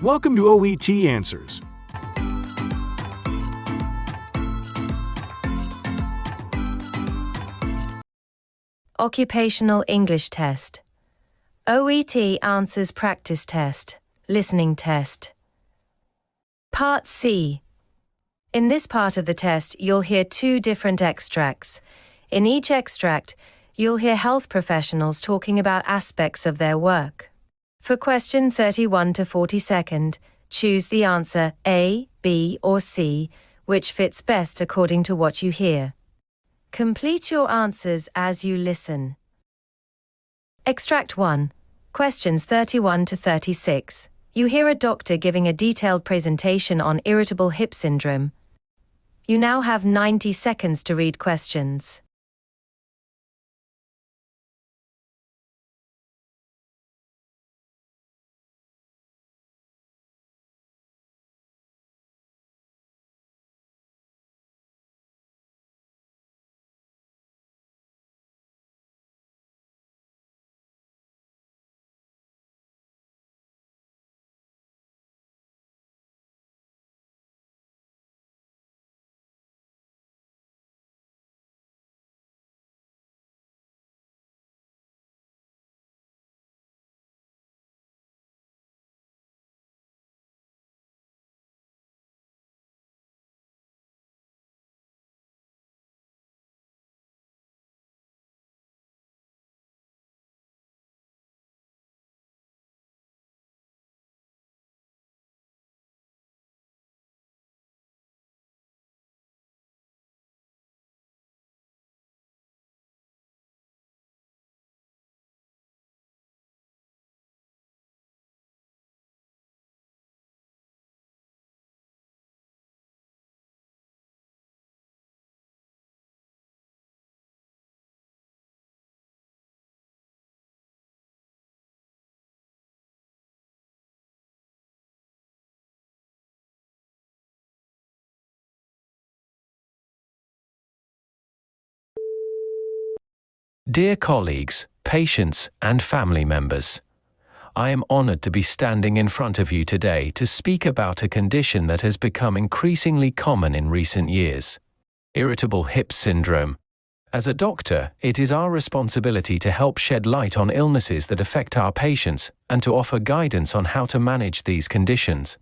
Welcome to OET Answers. Occupational English Test. OET Answers Practice Test. Listening Test. Part C. In this part of the test, you'll hear two different extracts. In each extract, you'll hear health professionals talking about aspects of their work. For question 31 to 42, choose the answer A, B, or C, which fits best according to what you hear. Complete your answers as you listen. Extract 1. Questions 31 to 36. You hear a doctor giving a detailed presentation on irritable hip syndrome. You now have 90 seconds to read questions. Dear colleagues, patients, and family members, I am honored to be standing in front of you today to speak about a condition that has become increasingly common in recent years: irritable hip syndrome. As a doctor, it is our responsibility to help shed light on illnesses that affect our patients and to offer guidance on how to manage these conditions.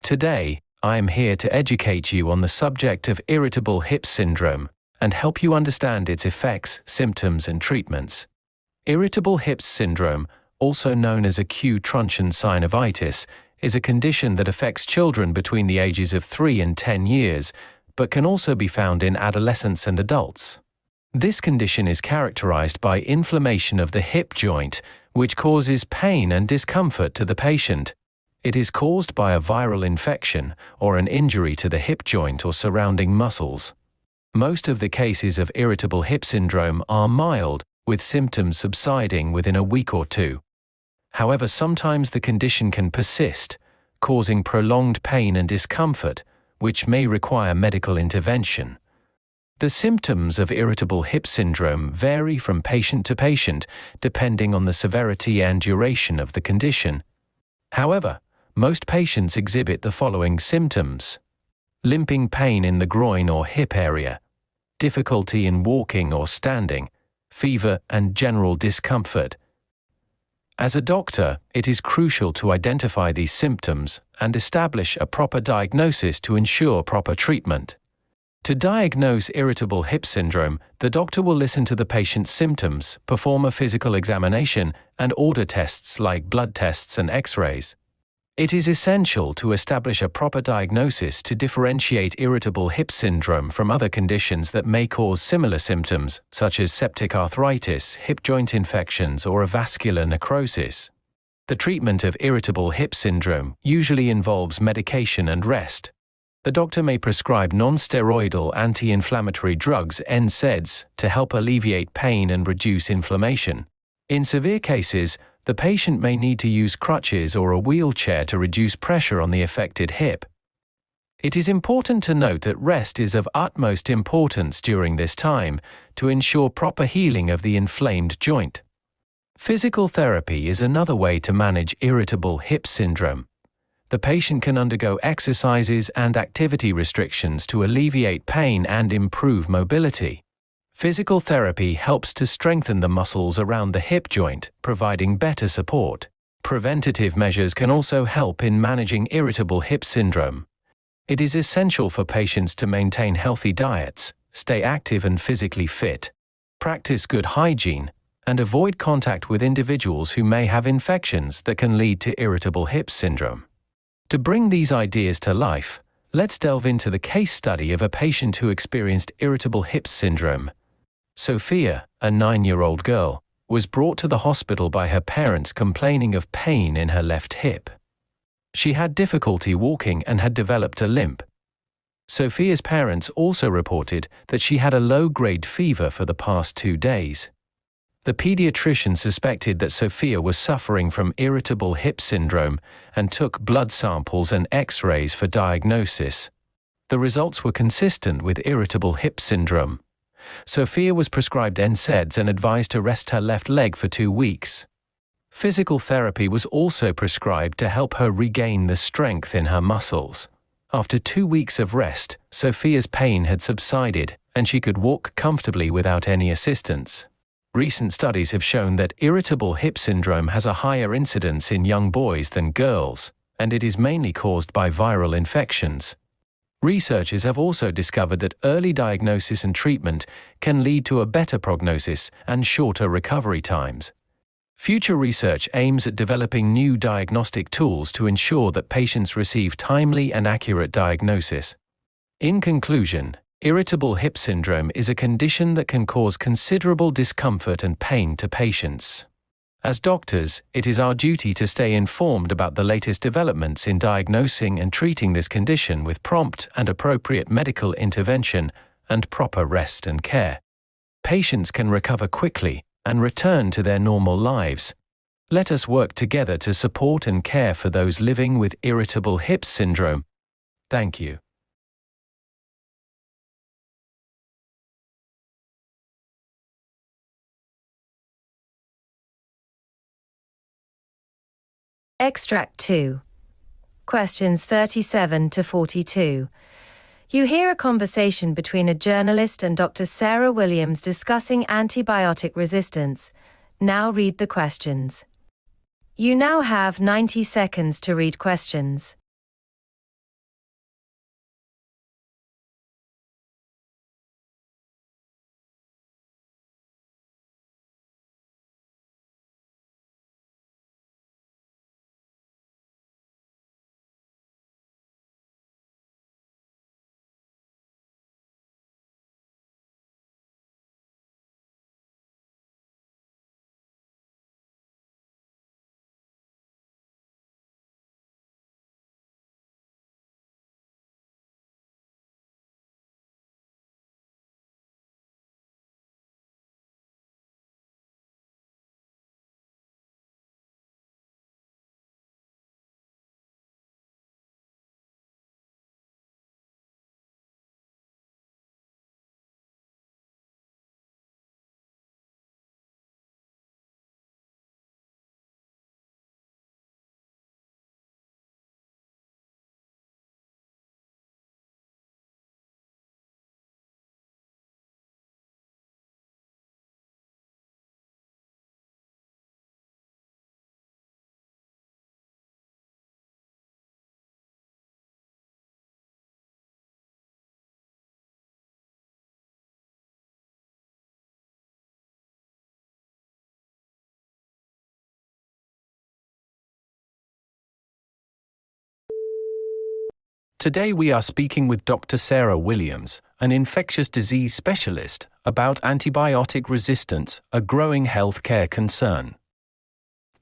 Today, I am here to educate you on the subject of irritable hip syndrome and help you understand its effects, symptoms, and treatments. Irritable hip syndrome, also known as acute truncheon synovitis, is a condition that affects children between the ages of 3 and 10 years, but can also be found in adolescents and adults. This condition is characterized by inflammation of the hip joint, which causes pain and discomfort to the patient. It is caused by a viral infection or an injury to the hip joint or surrounding muscles. Most of the cases of irritable hip syndrome are mild, with symptoms subsiding within a week or two. However, sometimes the condition can persist, causing prolonged pain and discomfort, which may require medical intervention. The symptoms of irritable hip syndrome vary from patient to patient, depending on the severity and duration of the condition. However, most patients exhibit the following symptoms: limping pain in the groin or hip area, difficulty in walking or standing, fever, and general discomfort. As a doctor, it is crucial to identify these symptoms and establish a proper diagnosis to ensure proper treatment. To diagnose irritable hip syndrome, the doctor will listen to the patient's symptoms, perform a physical examination, and order tests like blood tests and X-rays. It is essential to establish a proper diagnosis to differentiate irritable hip syndrome from other conditions that may cause similar symptoms, such as septic arthritis, hip joint infections, or a vascular necrosis. The treatment of irritable hip syndrome usually involves medication and rest. The doctor may prescribe non-steroidal anti-inflammatory drugs (NSAIDs) to help alleviate pain and reduce inflammation. In severe cases, the patient may need to use crutches or a wheelchair to reduce pressure on the affected hip. It is important to note that rest is of utmost importance during this time to ensure proper healing of the inflamed joint. Physical therapy is another way to manage irritable hip syndrome. The patient can undergo exercises and activity restrictions to alleviate pain and improve mobility. Physical therapy helps to strengthen the muscles around the hip joint, providing better support. Preventative measures can also help in managing irritable hip syndrome. It is essential for patients to maintain healthy diets, stay active and physically fit, practice good hygiene, and avoid contact with individuals who may have infections that can lead to irritable hip syndrome. To bring these ideas to life, let's delve into the case study of a patient who experienced irritable hip syndrome. Sophia, a 9-year-old girl, was brought to the hospital by her parents complaining of pain in her left hip. She had difficulty walking and had developed a limp. Sophia's parents also reported that she had a low-grade fever for the past 2 days. The pediatrician suspected that Sophia was suffering from irritable hip syndrome and took blood samples and X-rays for diagnosis. The results were consistent with irritable hip syndrome. Sophia was prescribed NSAIDs and advised to rest her left leg for 2 weeks. Physical therapy was also prescribed to help her regain the strength in her muscles. After 2 weeks of rest, Sophia's pain had subsided, and she could walk comfortably without any assistance. Recent studies have shown that irritable hip syndrome has a higher incidence in young boys than girls, and it is mainly caused by viral infections. Researchers have also discovered that early diagnosis and treatment can lead to a better prognosis and shorter recovery times. Future research aims at developing new diagnostic tools to ensure that patients receive timely and accurate diagnosis. In conclusion, irritable hip syndrome is a condition that can cause considerable discomfort and pain to patients. As doctors, it is our duty to stay informed about the latest developments in diagnosing and treating this condition with prompt and appropriate medical intervention and proper rest and care. Patients can recover quickly and return to their normal lives. Let us work together to support and care for those living with irritable hip syndrome. Thank you. Extract 2. Questions 37 to 42. You hear a conversation between a journalist and Dr. Sarah Williams discussing antibiotic resistance. Now read the questions. You now have 90 seconds to read questions. Today we are speaking with Dr. Sarah Williams, an infectious disease specialist, about antibiotic resistance, a growing healthcare concern.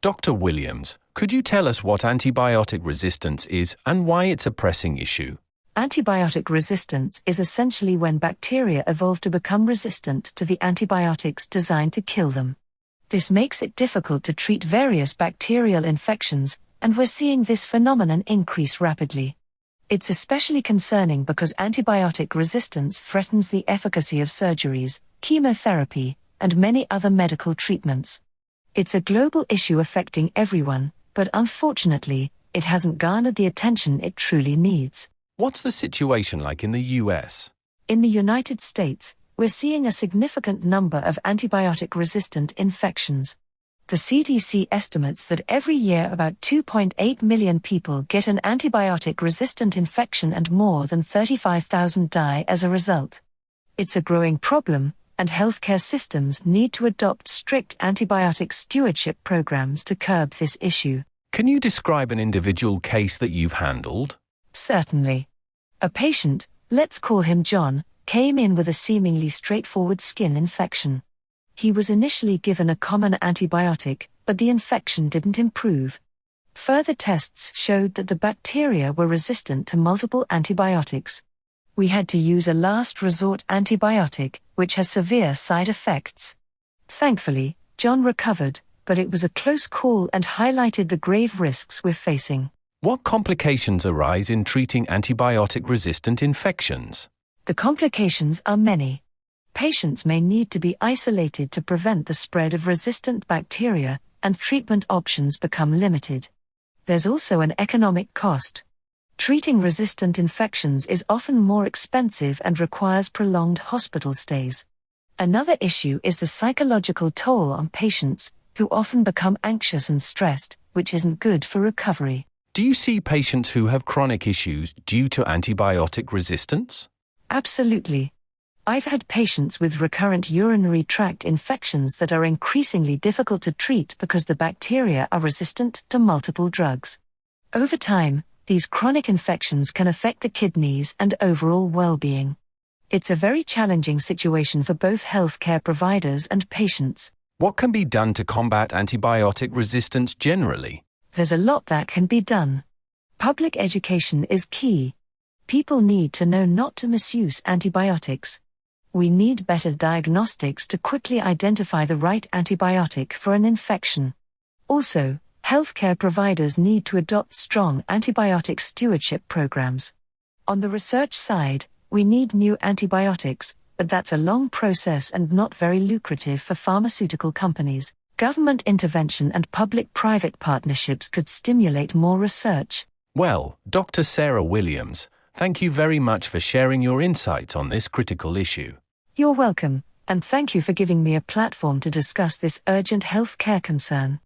Dr. Williams, could you tell us what antibiotic resistance is and why it's a pressing issue? Antibiotic resistance is essentially when bacteria evolve to become resistant to the antibiotics designed to kill them. This makes it difficult to treat various bacterial infections, and we're seeing this phenomenon increase rapidly. It's especially concerning because antibiotic resistance threatens the efficacy of surgeries, chemotherapy, and many other medical treatments. It's a global issue affecting everyone, but unfortunately, It hasn't garnered the attention it truly needs. What's the situation like in the US? In the United States, we're seeing a significant number of antibiotic-resistant infections. The CDC estimates that every year about 2.8 million people get an antibiotic-resistant infection and more than 35,000 die as a result. It's a growing problem, and healthcare systems need to adopt strict antibiotic stewardship programs to curb this issue. Can you describe an individual case that you've handled? Certainly. A patient, let's call him John, came in with a seemingly straightforward skin infection. He was initially given a common antibiotic, but the infection didn't improve. Further tests showed that the bacteria were resistant to multiple antibiotics. We had to use a last resort antibiotic, which has severe side effects. Thankfully, John recovered, but it was a close call and highlighted the grave risks we're facing. What complications arise in treating antibiotic-resistant infections? The complications are many. Patients may need to be isolated to prevent the spread of resistant bacteria, and treatment options become limited. There's also an economic cost. Treating resistant infections is often more expensive and requires prolonged hospital stays. Another issue is the psychological toll on patients, who often become anxious and stressed, which isn't good for recovery. Do you see patients who have chronic issues due to antibiotic resistance? Absolutely. I've had patients with recurrent urinary tract infections that are increasingly difficult to treat because the bacteria are resistant to multiple drugs. Over time, these chronic infections can affect the kidneys and overall well-being. It's a very challenging situation for both healthcare providers and patients. What can be done to combat antibiotic resistance generally? There's a lot that can be done. Public education is key. People need to know not to misuse antibiotics. We need better diagnostics to quickly identify the right antibiotic for an infection. Also, healthcare providers need to adopt strong antibiotic stewardship programs. On the research side, we need new antibiotics, but that's a long process and not very lucrative for pharmaceutical companies. Government intervention and public-private partnerships could stimulate more research. Well, Dr. Sarah Williams, thank you very much for sharing your insights on this critical issue. You're welcome, and thank you for giving me a platform to discuss this urgent healthcare concern.